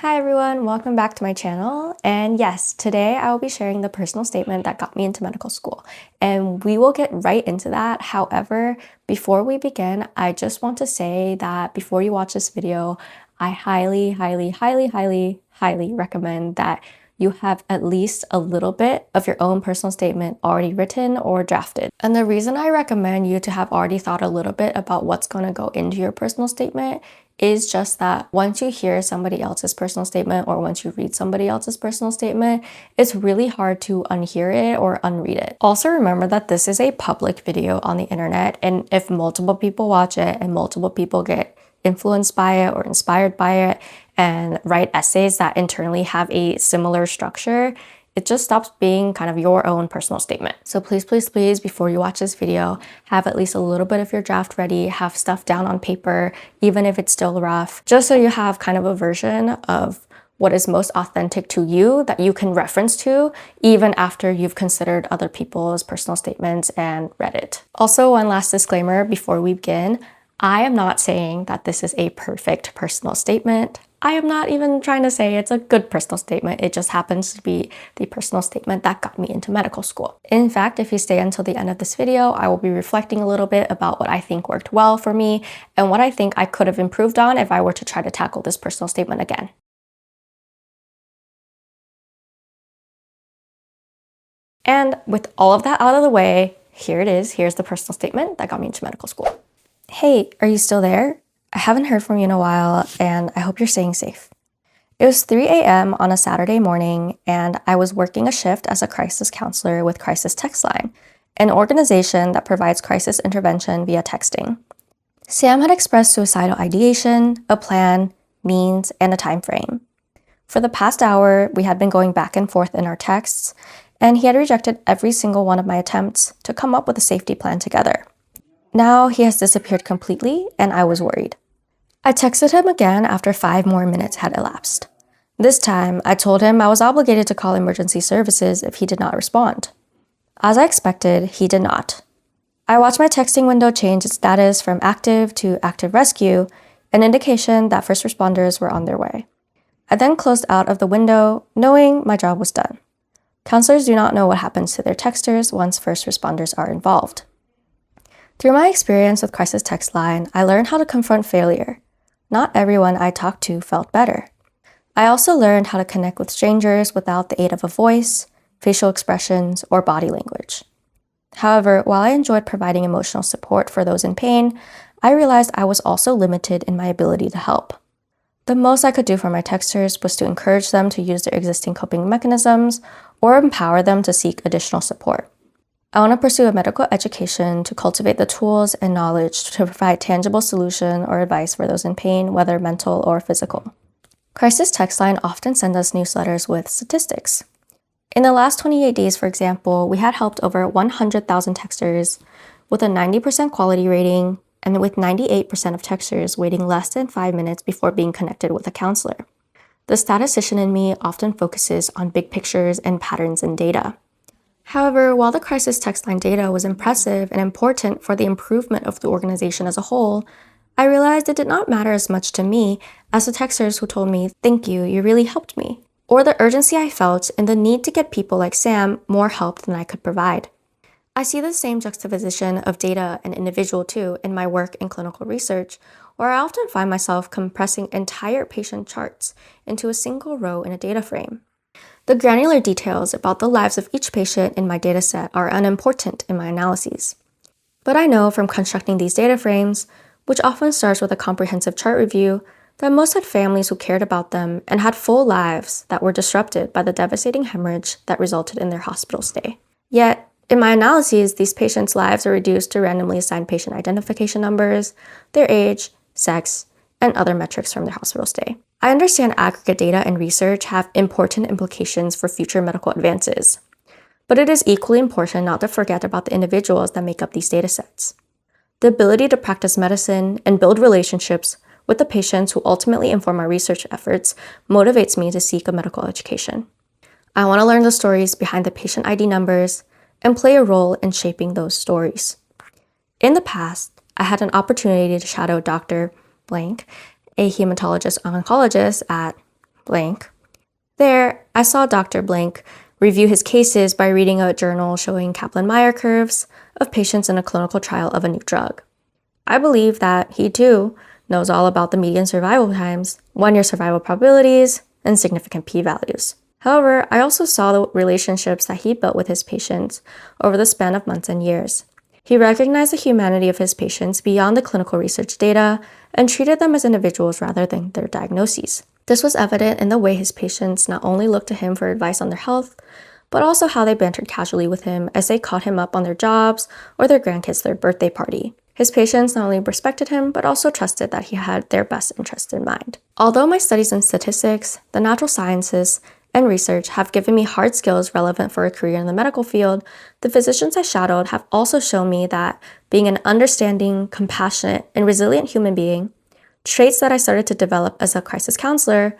Hi everyone, welcome back to my channel. And yes, today I will be sharing the personal statement that got me into medical school. And we will get right into that. However, before we begin, I just want to say that before you watch this video, I highly recommend that you have at least a little bit of your own personal statement already written or drafted. And the reason I recommend you to have already thought a little bit about what's going to go into your personal statement is just that once you hear somebody else's personal statement or once you read somebody else's personal statement, it's really hard to unhear it or unread it. Also remember that this is a public video on the internet, and if multiple people watch it and multiple people get influenced by it or inspired by it and write essays that internally have a similar structure, it just stops being kind of your own personal statement. So please, before you watch this video, have at least a little bit of your draft ready, have stuff down on paper, even if it's still rough, just so you have kind of a version of what is most authentic to you that you can reference to even after you've considered other people's personal statements and read it. Also, one last disclaimer before we begin, I am not saying that this is a perfect personal statement. I am not even trying to say it's a good personal statement. It just happens to be the personal statement that got me into medical school. In fact, if you stay until the end of this video, I will be reflecting a little bit about what I think worked well for me and what I think I could have improved on if I were to try to tackle this personal statement again. And with all of that out of the way, here it is. Here's the personal statement that got me into medical school. Hey, are you still there? I haven't heard from you in a while, and I hope you're staying safe. It was 3 a.m. on a Saturday morning, and I was working a shift as a crisis counselor with Crisis Text Line, an organization that provides crisis intervention via texting. Sam had expressed suicidal ideation, a plan, means, and a time frame. For the past hour, we had been going back and forth in our texts, and he had rejected every single one of my attempts to come up with a safety plan together. Now he has disappeared completely, and I was worried. I texted him again after 5 more minutes had elapsed. This time, I told him I was obligated to call emergency services if he did not respond. As I expected, he did not. I watched my texting window change its status from active to active rescue, an indication that first responders were on their way. I then closed out of the window, knowing my job was done. Counselors do not know what happens to their texters once first responders are involved. Through my experience with Crisis Text Line, I learned how to confront failure. Not everyone I talked to felt better. I also learned how to connect with strangers without the aid of a voice, facial expressions, or body language. However, while I enjoyed providing emotional support for those in pain, I realized I was also limited in my ability to help. The most I could do for my texters was to encourage them to use their existing coping mechanisms or empower them to seek additional support. I want to pursue a medical education to cultivate the tools and knowledge to provide tangible solution or advice for those in pain, whether mental or physical. Crisis Text Line often send us newsletters with statistics. In the last 28 days, for example, we had helped over 100,000 texters with a 90% quality rating and with 98% of texters waiting less than 5 minutes before being connected with a counselor. The statistician in me often focuses on big pictures and patterns in data. However, while the Crisis Text Line data was impressive and important for the improvement of the organization as a whole, I realized it did not matter as much to me as the texters who told me, "Thank you, you really helped me," or the urgency I felt and the need to get people like Sam more help than I could provide. I see the same juxtaposition of data and individual too in my work in clinical research, where I often find myself compressing entire patient charts into a single row in a data frame. The granular details about the lives of each patient in my dataset are unimportant in my analyses. But I know from constructing these data frames, which often starts with a comprehensive chart review, that most had families who cared about them and had full lives that were disrupted by the devastating hemorrhage that resulted in their hospital stay. Yet, in my analyses, these patients' lives are reduced to randomly assigned patient identification numbers, their age, sex, and other metrics from their hospital stay. I understand aggregate data and research have important implications for future medical advances, but it is equally important not to forget about the individuals that make up these datasets. The ability to practice medicine and build relationships with the patients who ultimately inform my research efforts motivates me to seek a medical education. I want to learn the stories behind the patient ID numbers and play a role in shaping those stories. In the past, I had an opportunity to shadow Dr. Blank, a hematologist oncologist at blank. There, I saw Dr. Blank review his cases by reading a journal showing Kaplan-Meier curves of patients in a clinical trial of a new drug. I believe that he too knows all about the median survival times, 1-year survival probabilities, and significant p-values. However, I also saw the relationships that he built with his patients over the span of months and years. He recognized the humanity of his patients beyond the clinical research data and treated them as individuals rather than their diagnoses. This was evident in the way his patients not only looked to him for advice on their health, but also how they bantered casually with him as they caught him up on their jobs or their grandkids' third birthday party. His patients not only respected him, but also trusted that he had their best interest in mind. Although my studies in statistics, the natural sciences, and research have given me hard skills relevant for a career in the medical field, the physicians I shadowed have also shown me that being an understanding, compassionate, and resilient human being, traits that I started to develop as a crisis counselor,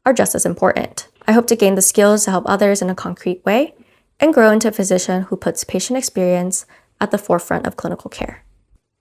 are just as important. I hope to gain the skills to help others in a concrete way and grow into a physician who puts patient experience at the forefront of clinical care.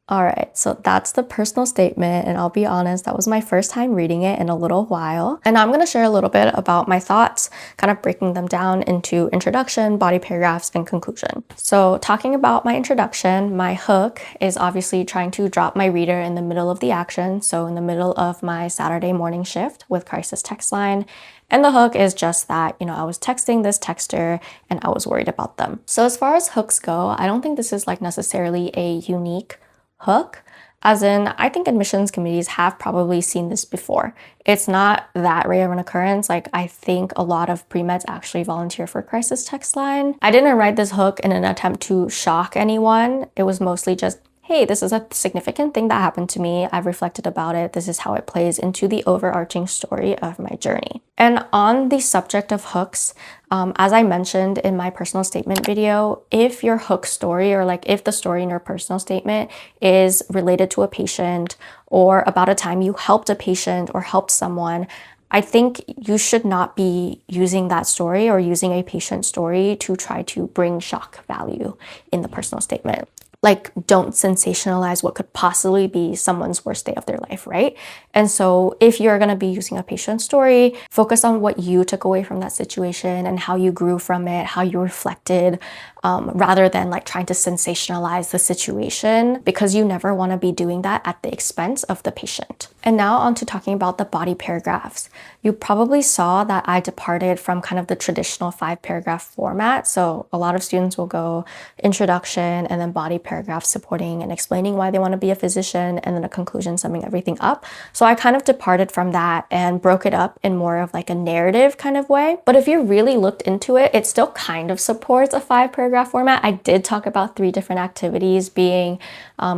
All right, so that's the personal statement, and I'll be honest, that was my first time reading it in a little while. And I'm gonna share a little bit about my thoughts, kind of breaking them down into introduction, body paragraphs, and conclusion. So talking about my introduction, my hook is obviously trying to drop my reader in the middle of the action, so in the middle of my Saturday morning shift with crisis text line. And the hook is just that, I was texting this texter and I was worried about them. So as far as hooks go, I don't think this is like necessarily a unique hook, as in I think admissions committees have probably seen this before. It's not that rare of an occurrence. Like I think a lot of pre-meds actually volunteer for crisis text line. I didn't write this hook in an attempt to shock anyone. It was mostly just, hey, this is a significant thing that happened to me. I've reflected about it. This is how it plays into the overarching story of my journey. And on the subject of hooks, as I mentioned in my personal statement video, if your hook story or like if the story in your personal statement is related to a patient or about a time you helped a patient or helped someone, I think you should not be using that story or using a patient story to try to bring shock value in the personal statement. Like, don't sensationalize what could possibly be someone's worst day of their life, right? And so if you're going to be using a patient story, focus on what you took away from that situation and how you grew from it, how you reflected, rather than like trying to sensationalize the situation, because you never want to be doing that at the expense of the patient. And now on to talking about the body paragraphs. You probably saw that I departed from kind of the traditional 5-paragraph format. So a lot of students will go introduction and then body paragraph supporting and explaining why they want to be a physician, and then a conclusion summing everything up. So I kind of departed from that and broke it up in more of like a narrative kind of way. But if you really looked into it, it still kind of supports a 5-paragraph format. I did talk about 3 different activities, being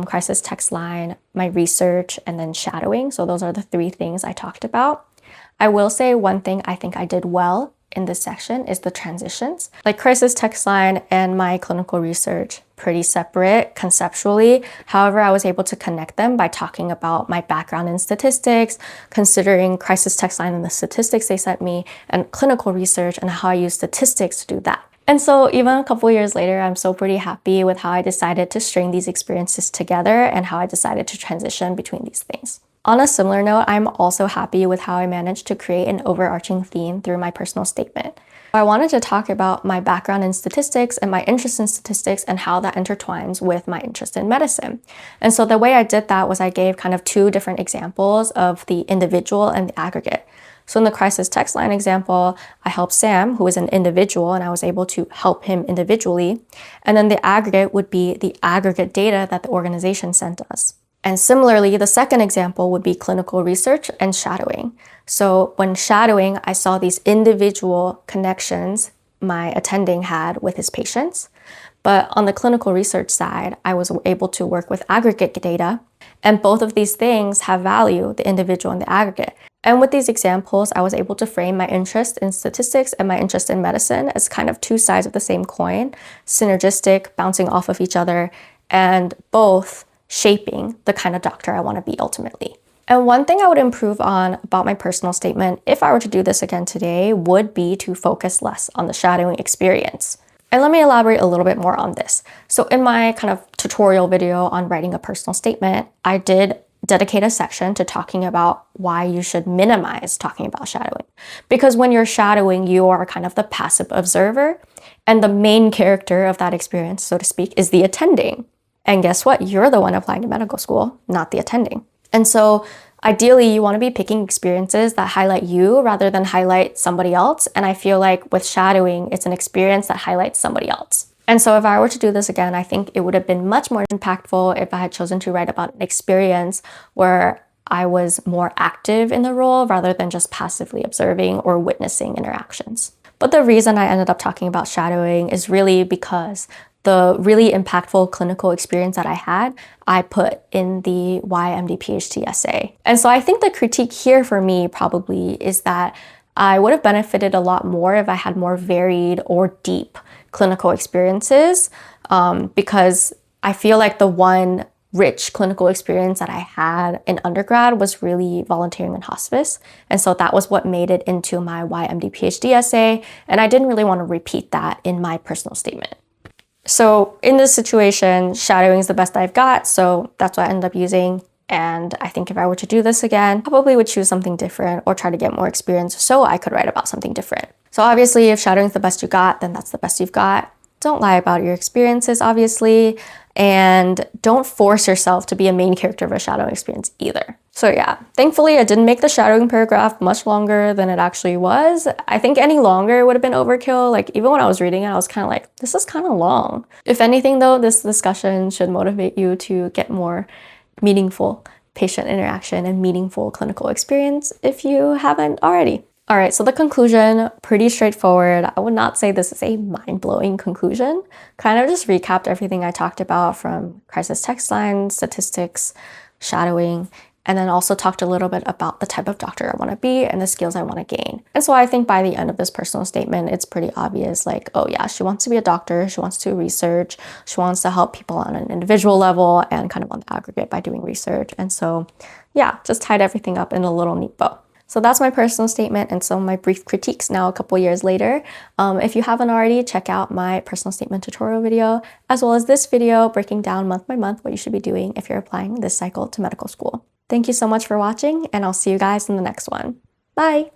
crisis text line, my research, and then shadowing. So those are the 3 things I talked about. I will say one thing I think I did well in this section is the transitions. Like crisis text line and my clinical research, pretty separate conceptually. However, I was able to connect them by talking about my background in statistics, considering crisis text line and the statistics they sent me, and clinical research and how I use statistics to do that. And so even a couple years later, I'm so pretty happy with how I decided to string these experiences together and how I decided to transition between these things. On a similar note, I'm also happy with how I managed to create an overarching theme through my personal statement. I wanted to talk about my background in statistics and my interest in statistics and how that intertwines with my interest in medicine. And so the way I did that was I gave kind of 2 different examples of the individual and the aggregate. So in the crisis text line example, I helped Sam, who is an individual, and I was able to help him individually. And then the aggregate would be the aggregate data that the organization sent us. And similarly, the second example would be clinical research and shadowing. So when shadowing, I saw these individual connections my attending had with his patients. But on the clinical research side, I was able to work with aggregate data. And both of these things have value, the individual and the aggregate. And with these examples, I was able to frame my interest in statistics and my interest in medicine as kind of 2 sides of the same coin, synergistic, bouncing off of each other, and both shaping the kind of doctor I want to be ultimately. And one thing I would improve on about my personal statement, if I were to do this again today, would be to focus less on the shadowing experience. And let me elaborate a little bit more on this. So in my kind of tutorial video on writing a personal statement, I did dedicate a section to talking about why you should minimize talking about shadowing. Because when you're shadowing, you are kind of the passive observer, and the main character of that experience, so to speak, is the attending. And guess what? You're the one applying to medical school, not the attending. And so ideally, you want to be picking experiences that highlight you rather than highlight somebody else. And I feel like with shadowing, it's an experience that highlights somebody else. And so if I were to do this again, I think it would have been much more impactful if I had chosen to write about an experience where I was more active in the role rather than just passively observing or witnessing interactions. But the reason I ended up talking about shadowing is really because the really impactful clinical experience that I had, I put in the Why MD PhD essay. And so I think the critique here for me probably is that I would have benefited a lot more if I had more varied or deep clinical experiences, because I feel like the one rich clinical experience that I had in undergrad was really volunteering in hospice. And so that was what made it into my Why MD PhD essay. And I didn't really want to repeat that in my personal statement. So in this situation, shadowing is the best I've got. So that's what I ended up using. And I think if I were to do this again, I probably would choose something different or try to get more experience so I could write about something different. So obviously, if shadowing is the best you got, then that's the best you've got. Don't lie about your experiences, obviously, and don't force yourself to be a main character of a shadowing experience either. So yeah, thankfully I didn't make the shadowing paragraph much longer than it actually was. I think any longer would have been overkill. Like even when I was reading it, I was kind of like, this is kind of long. If anything though, this discussion should motivate you to get more meaningful patient interaction and meaningful clinical experience if you haven't already. All right, so the conclusion, pretty straightforward. I would not say this is a mind-blowing conclusion. Kind of just recapped everything I talked about from crisis text lines, statistics, shadowing, and then also talked a little bit about the type of doctor I want to be and the skills I want to gain. And so I think by the end of this personal statement, it's pretty obvious, like, oh yeah, she wants to be a doctor, she wants to research, she wants to help people on an individual level and kind of on the aggregate by doing research. And so yeah, just tied everything up in a little neat bow. So that's my personal statement and some of my brief critiques now a couple years later. If you haven't already, check out my personal statement tutorial video, as well as this video breaking down month by month what you should be doing if you're applying this cycle to medical school. Thank you so much for watching, and I'll see you guys in the next one. Bye!